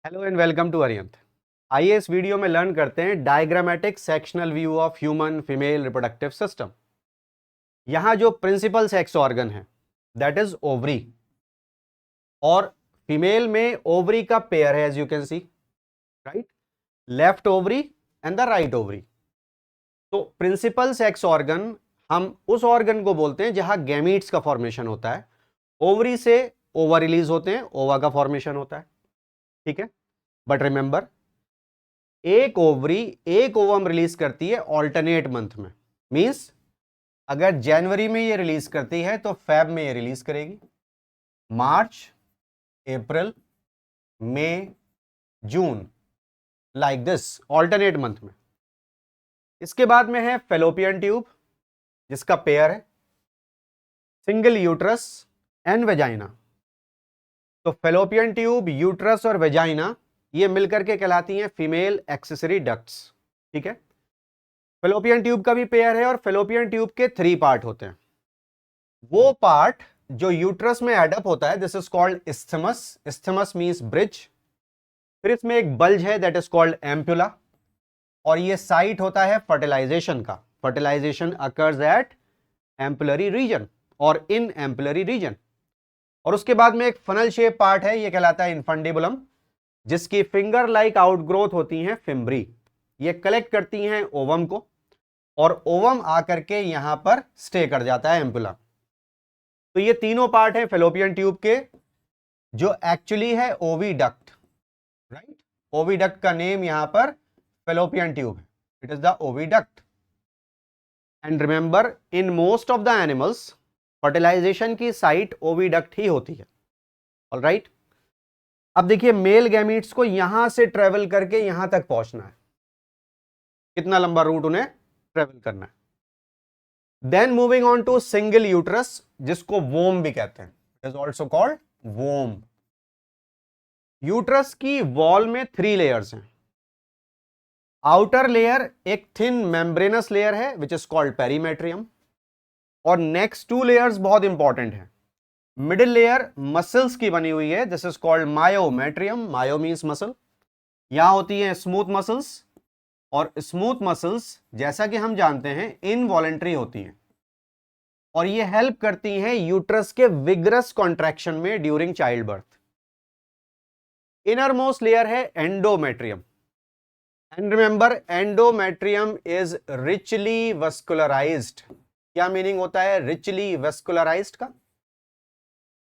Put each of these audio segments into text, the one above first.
Hello and welcome to अरियंत। आइए इस वीडियो में लर्न करते हैं diagrammatic sectional view of human female reproductive system. यहां जो प्रिंसिपल सेक्स ऑर्गन है दैट इज ओवरी, और फीमेल में ओवरी का पेयर है as you can see, right, left ovary and the right ovary. तो प्रिंसिपल सेक्स ऑर्गन हम उस ऑर्गन को बोलते हैं जहां गैमीट्स का फॉर्मेशन होता है। ओवरी से ओवा रिलीज होते हैं, ओवा का फॉर्मेशन होता है, ठीक है। बट रिमेंबर, एक ओवरी एक ओवम रिलीज करती है ऑल्टरनेट मंथ में। मींस अगर जनवरी में ये रिलीज करती है तो फेब में ये रिलीज करेगी, मार्च, अप्रैल, मई, जून, लाइक दिस ऑल्टरनेट मंथ में। इसके बाद में है फेलोपियन ट्यूब जिसका पेयर है सिंगल यूट्रस एंड वेजाइना। तो फेलोपियन ट्यूब, यूट्रस और वेजाइना ये मिलकर के कहलाती हैं फीमेल एक्सेसरी डक्ट्स, ठीक है। फेलोपियन ट्यूब का भी पेयर है और फेलोपियन ट्यूब के 3 पार्ट होते हैं। वो पार्ट जो यूट्रस में एडअप होता है this is called isthmus. Isthmus means bridge. फिर इसमें एक बल्ज है दैट इज कॉल्ड एम्पुला, और ये साइट होता है फर्टिलाइजेशन का। Fertilisation occurs at ampullary region और इन एम्पुलरी रीजन। और उसके बाद में एक फनल शेप पार्ट है, ये कहलाता है इन्फंडिबुलम, जिसकी फिंगर लाइक आउटग्रोथ होती हैं फिम्ब्री। ये कलेक्ट करती हैं ओवम को और ओवम आकर के यहां पर स्टे कर जाता है एम्पुला। तो ये तीनों पार्ट हैं फेलोपियन ट्यूब के, जो एक्चुअली है ओविडक्ट, राइट। ओविडक्ट का नेम यहां पर फेलोपियन ट्यूब है, it is the oviduct. And remember, in most of the animals fertilisation की साइट ओविडक्ट ही होती है, ऑलराइट। अब देखिए मेल गैमीट्स को यहां से ट्रेवल करके यहां तक पहुंचना है, कितना लंबा रूट उन्हें ट्रेवल करना है। Then moving on to single uterus जिसको वोम भी कहते हैं, it is also called womb. Uterus की वॉल में 3 लेयर्स हैं। आउटर लेयर एक थिन मेम्ब्रेनस लेयर है विच इज कॉल्ड पेरीमेट्रियम, और नेक्स्ट 2 लेयर्स बहुत इंपॉर्टेंट है। मिडिल लेयर मसल्स की बनी हुई है, this is called myometrium. Myo means muscle. यहां होती है स्मूथ मसल्स, और स्मूथ मसल्स जैसा कि हम जानते हैं इनवॉलेंट्री होती हैं, और ये हेल्प करती हैं यूट्रस के विगरस कॉन्ट्रैक्शन में during child birth. Inner most layer है endometrium, and remember endometrium is richly vascularized. क्या मीनिंग होता है रिचली वस्कुलराइज्ड का?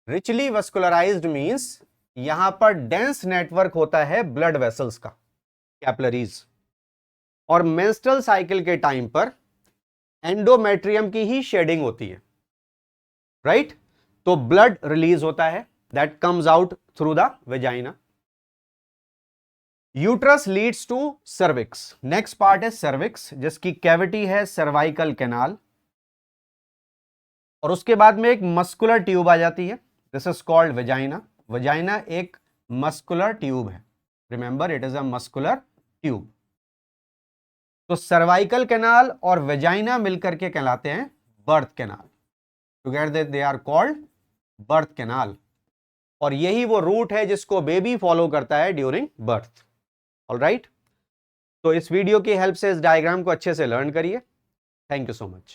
रिचली वस्कुलराइज्ड मींस यहां पर डेंस नेटवर्क होता है ब्लड वेसल्स का, कैपिलरीज, और मेंस्ट्रुअल साइकिल के टाइम पर एंडोमेट्रियम की ही शेडिंग होती है, राइट। तो ब्लड रिलीज होता है that comes out through the vagina. Uterus leads to cervix. Next part है सर्विक्स जिसकी कैविटी है सर्वाइकल कैनाल, और उसके बाद में एक मस्कुलर ट्यूब आ जाती है, this is called vagina. Vagina एक मस्कुलर ट्यूब है, remember it is a muscular tube. तो सर्वाइकल कैनाल और वेजाइना मिलकर के कहलाते हैं birth canal. Together they are called birth canal, और यही वो रूट है जिसको बेबी फॉलो करता है ड्यूरिंग बर्थ, ऑलराइट। तो इस वीडियो की हेल्प से इस डायग्राम को अच्छे से लर्न करिए। Thank you so much.